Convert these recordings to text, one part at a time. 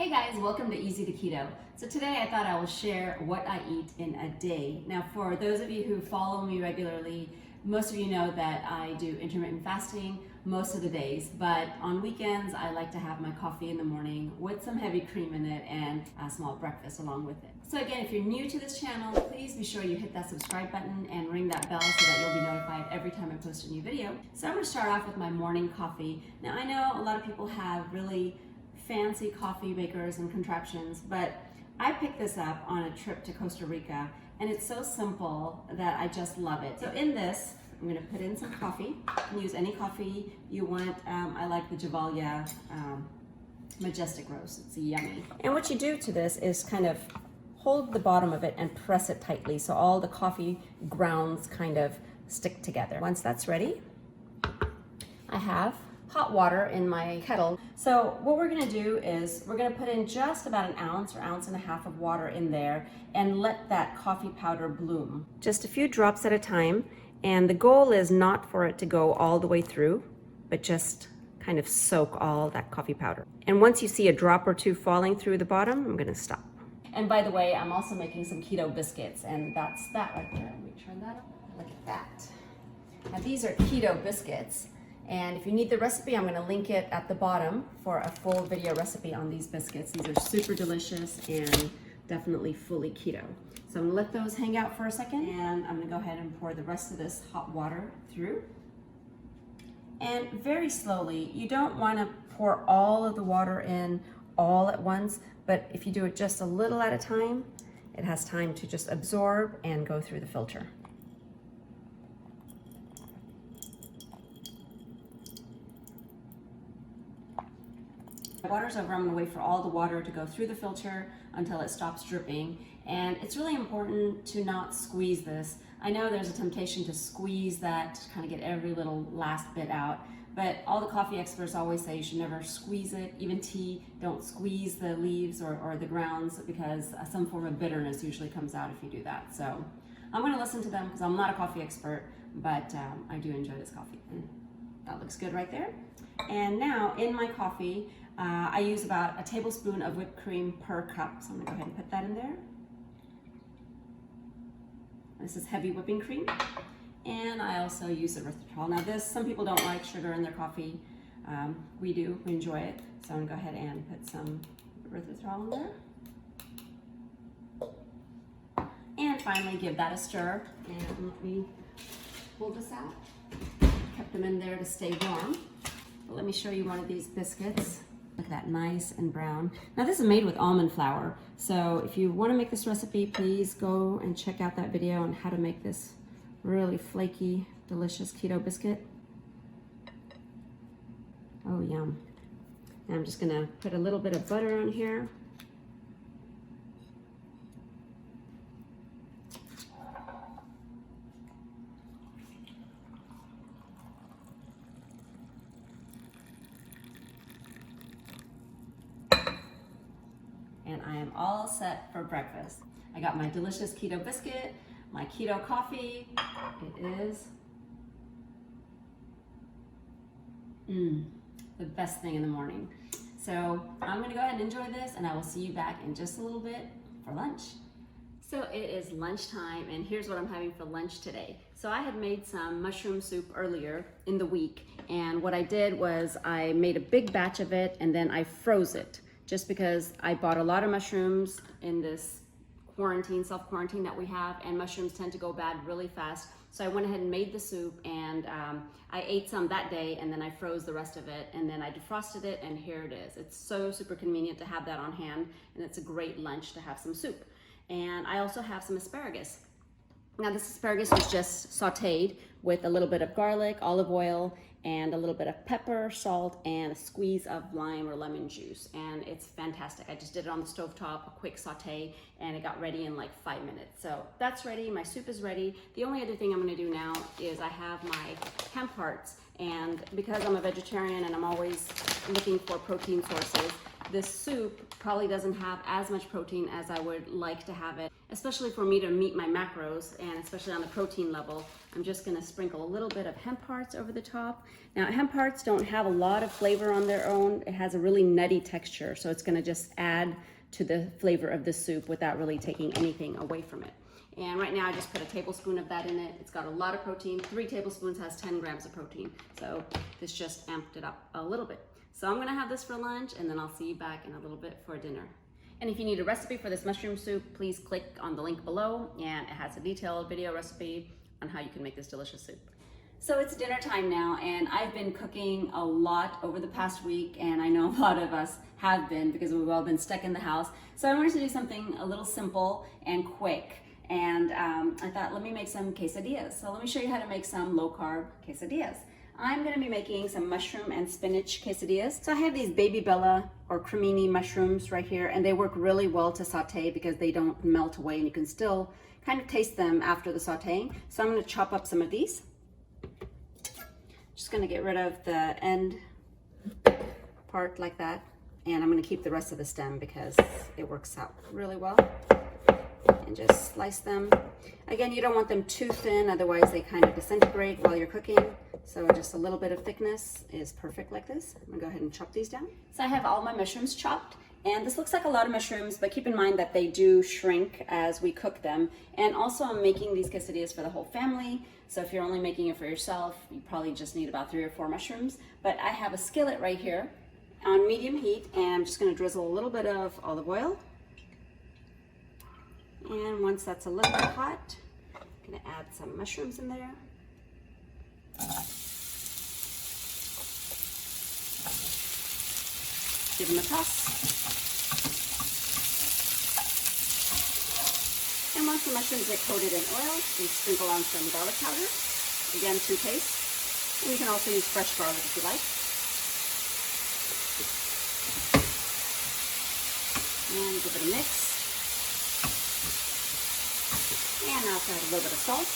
Hey guys, welcome to Easy to Keto. So today I thought I will share what I eat in a day. Now for those of you who follow me regularly, most of you know that I do intermittent fasting most of the days, but on weekends I like to have my coffee in the morning with some heavy cream in it and a small breakfast along with it. So again, if you're new to this channel, please be sure you hit that subscribe button and ring that bell so that you'll be notified every time I post a new video. So I'm going to start off with my morning coffee. Now I know a lot of people have really fancy coffee makers and contraptions, but I picked this up on a trip to Costa Rica and it's so simple that I just love it. So in this, I'm going to put in some coffee. You can use any coffee you want. I like the Javalia Majestic Roast. It's yummy. And what you do to this is kind of hold the bottom of it and press it tightly so all the coffee grounds kind of stick together. Once that's ready, I have hot water in my kettle. So what we're gonna do is we're gonna put in just about an ounce or ounce and a half of water in there and let that coffee powder bloom. Just a few drops at a time, and the goal is not for it to go all the way through, but just kind of soak all that coffee powder. And once you see a drop or two falling through the bottom, I'm gonna stop. And by the way, I'm also making some keto biscuits, and that's that right there. Let me turn that up. Look at that. Now these are keto biscuits. And if you need the recipe, I'm gonna link it at the bottom for a full video recipe on these biscuits. These are super delicious and definitely fully keto. So I'm gonna let those hang out for a second, and I'm gonna go ahead and pour the rest of this hot water through. And very slowly, you don't wanna pour all of the water in all at once, but if you do it just a little at a time, it has time to just absorb and go through the filter. Water's over. I'm going to wait for all the water to go through the filter until it stops dripping. And it's really important to not squeeze this. I know there's a temptation to squeeze that to kind of get every little last bit out, but all the coffee experts always say you should never squeeze it. Even tea, don't squeeze the leaves or the grounds, because some form of bitterness usually comes out if you do that. So I'm going to listen to them because I'm not a coffee expert, but I do enjoy this coffee. And that looks good right there. And now in my coffee, I use about a tablespoon of whipped cream per cup. So I'm gonna go ahead and put that in there. This is heavy whipping cream. And I also use erythritol. Now this, some people don't like sugar in their coffee. We do, we enjoy it. So I'm gonna go ahead and put some erythritol in there. And finally give that a stir. And let me pull this out. Kept them in there to stay warm. But let me show you one of these biscuits. Look at that, nice and brown. Now this is made with almond flour, so if you want to make this recipe, please go and check out that video on how to make this really flaky, delicious keto biscuit. Oh, yum. And I'm just gonna put a little bit of butter on here. And I am all set for breakfast. I got my delicious keto biscuit, my keto coffee. It is the best thing in the morning. So I'm gonna go ahead and enjoy this, and I will see you back in just a little bit for lunch. So it is lunchtime, and here's what I'm having for lunch today. So I had made some mushroom soup earlier in the week, and what I did was I made a big batch of it and then I froze it, just because I bought a lot of mushrooms in this quarantine, self-quarantine that we have, and mushrooms tend to go bad really fast. So I went ahead and made the soup, and I ate some that day, and then I froze the rest of it, and then I defrosted it, and here it is. It's so super convenient to have that on hand, and it's a great lunch to have some soup. And I also have some asparagus. Now this asparagus was just sauteed with a little bit of garlic, olive oil, and a little bit of pepper, salt, and a squeeze of lime or lemon juice. And it's fantastic. I just did it on the stovetop, a quick saute, and it got ready in like 5 minutes. So that's ready, my soup is ready. The only other thing I'm gonna do now is I have my hemp hearts, and because I'm a vegetarian and I'm always looking for protein sources, this soup probably doesn't have as much protein as I would like to have it, especially for me to meet my macros, and especially on the protein level. I'm just gonna sprinkle a little bit of hemp hearts over the top. Now, hemp hearts don't have a lot of flavor on their own. It has a really nutty texture, so it's gonna just add to the flavor of the soup without really taking anything away from it. And right now I just put a tablespoon of that in it. It's got a lot of protein. 3 tablespoons has 10 grams of protein. So this just amped it up a little bit. So I'm gonna have this for lunch, and then I'll see you back in a little bit for dinner. And if you need a recipe for this mushroom soup, please click on the link below, and it has a detailed video recipe on how you can make this delicious soup. So it's dinner time now, and I've been cooking a lot over the past week, and I know a lot of us have been because we've all been stuck in the house. So I wanted to do something a little simple and quick. And I thought, let me make some quesadillas. So let me show you how to make some low-carb quesadillas. I'm gonna be making some mushroom and spinach quesadillas. So I have these baby bella or cremini mushrooms right here, and they work really well to saute because they don't melt away, and you can still kind of taste them after the sauteing. So I'm gonna chop up some of these. Just gonna get rid of the end part like that, and I'm gonna keep the rest of the stem because it works out really well. And just slice them. Again, you don't want them too thin, otherwise they kind of disintegrate while you're cooking. So just a little bit of thickness is perfect like this. I'm gonna go ahead and chop these down. So I have all my mushrooms chopped, and this looks like a lot of mushrooms, but keep in mind that they do shrink as we cook them. And also I'm making these quesadillas for the whole family. So if you're only making it for yourself, you probably just need about 3 or 4 mushrooms. But I have a skillet right here on medium heat, and I'm just gonna drizzle a little bit of olive oil. And once that's a little bit hot, I'm gonna add some mushrooms in there. Give them a toss. And once the mushrooms get coated in oil, we sprinkle on some garlic powder, again to taste. And you can also use fresh garlic if you like. And give it a mix. And now I'll add a little bit of salt.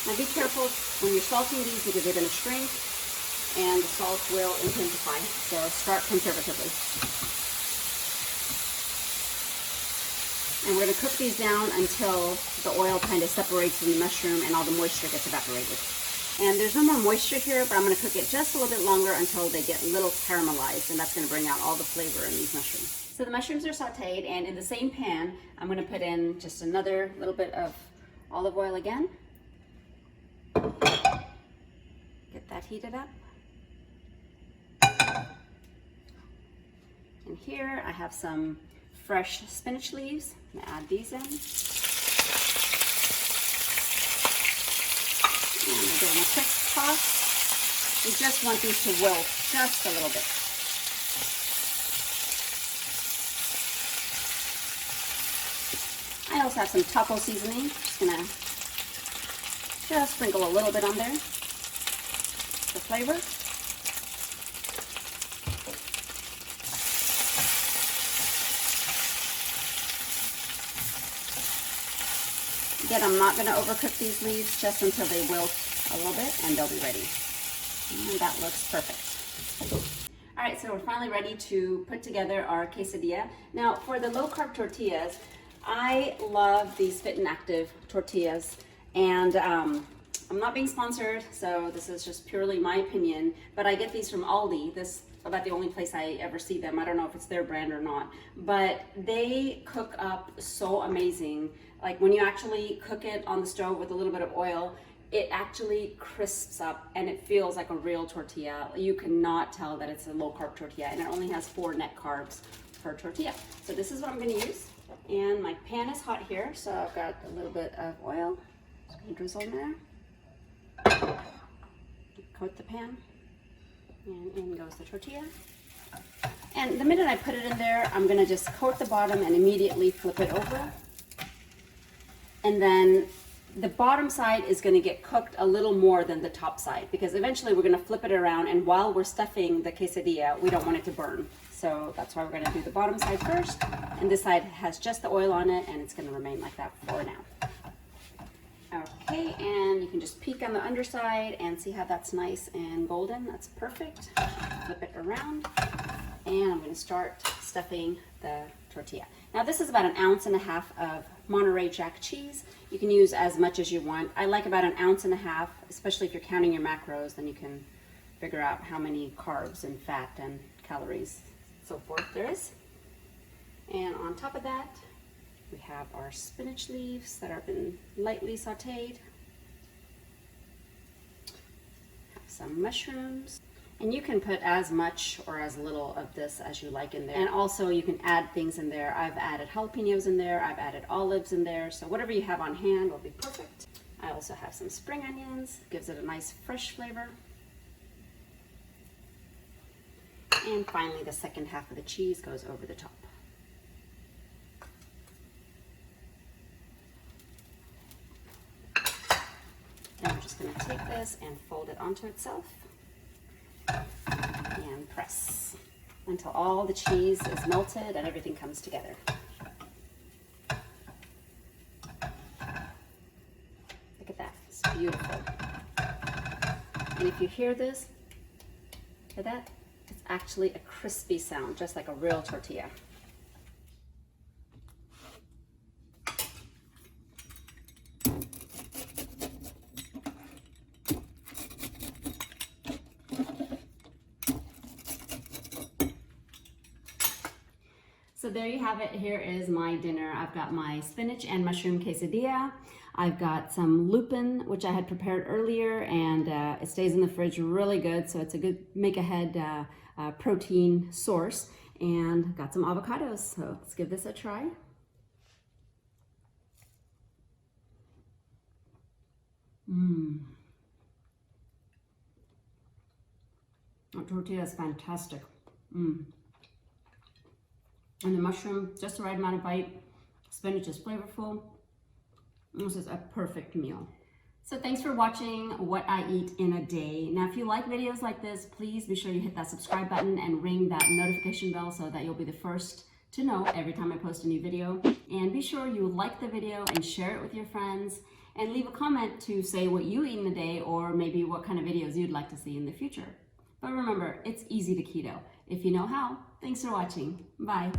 Now be careful when you're salting these because they're going to shrink and the salt will intensify, so start conservatively. And we're going to cook these down until the oil kind of separates from the mushroom and all the moisture gets evaporated. And there's no more moisture here, but I'm going to cook it just a little bit longer until they get a little caramelized, and that's going to bring out all the flavor in these mushrooms. So the mushrooms are sauteed, and in the same pan, I'm going to put in just another little bit of olive oil again. Get that heated up. And here I have some fresh spinach leaves. I'm going to add these in. And I'm doing a quick toss. We just want these to wilt just a little bit. I also have some taco seasoning. Just gonna sprinkle a little bit on there for flavor. Again, I'm not going to overcook these leaves, just until they wilt a little bit, and they'll be ready. And that looks perfect. All right, so we're finally ready to put together our quesadilla. Now, for the low-carb tortillas, I love these Fit and Active tortillas, and I'm not being sponsored, so this is just purely my opinion, but I get these from Aldi. This is about the only place I ever see them. I don't know if it's their brand or not, but they cook up so amazing. Like when you actually cook it on the stove with a little bit of oil, it actually crisps up and it feels like a real tortilla. You cannot tell that it's a low-carb tortilla, and it only has 4 net carbs per tortilla. So this is what I'm going to use. And my pan is hot here, so I've got a little bit of oil. Just going to drizzle in there. Coat the pan. And in goes the tortilla. And the minute I put it in there, I'm going to just coat the bottom and immediately flip it over. And then the bottom side is going to get cooked a little more than the top side, because eventually we're going to flip it around, and while we're stuffing the quesadilla, we don't want it to burn. So that's why we're going to do the bottom side first, and this side has just the oil on it, and it's going to remain like that for now. Okay, and you can just peek on the underside and see how that's nice and golden. That's perfect. Flip it around. And I'm going to start stuffing the tortilla. Now this is about 1.5 ounces of Monterey Jack cheese. You can use as much as you want. I like about 1.5 ounces, especially if you're counting your macros, then you can figure out how many carbs and fat and calories, so forth there is. And on top of that, we have our spinach leaves that have been lightly sauteed. Have some mushrooms. And you can put as much or as little of this as you like in there. And also you can add things in there. I've added jalapenos in there, I've added olives in there, so whatever you have on hand will be perfect. I also have some spring onions, gives it a nice fresh flavor. And finally the second half of the cheese goes over the top. Then I'm just going to take this and fold it onto itself. And press until all the cheese is melted and everything comes together. Look at that, it's beautiful. And if you hear this, hear that? It's actually a crispy sound, just like a real tortilla. So there you have it. Here is my dinner. I've got my spinach and mushroom quesadilla. I've got some lupin, which I had prepared earlier, and it stays in the fridge really good. So it's a good make-ahead protein source. And got some avocados. So let's give this a try. That tortilla is fantastic. And the mushroom, just the right amount of bite. Spinach is flavorful. This is a perfect meal. So thanks for watching What I Eat in a Day. Now, if you like videos like this, please be sure you hit that subscribe button and ring that notification bell so that you'll be the first to know every time I post a new video. And be sure you like the video and share it with your friends. And leave a comment to say what you eat in a day or maybe what kind of videos you'd like to see in the future. But remember, it's easy to keto if you know how. Thanks for watching. Bye.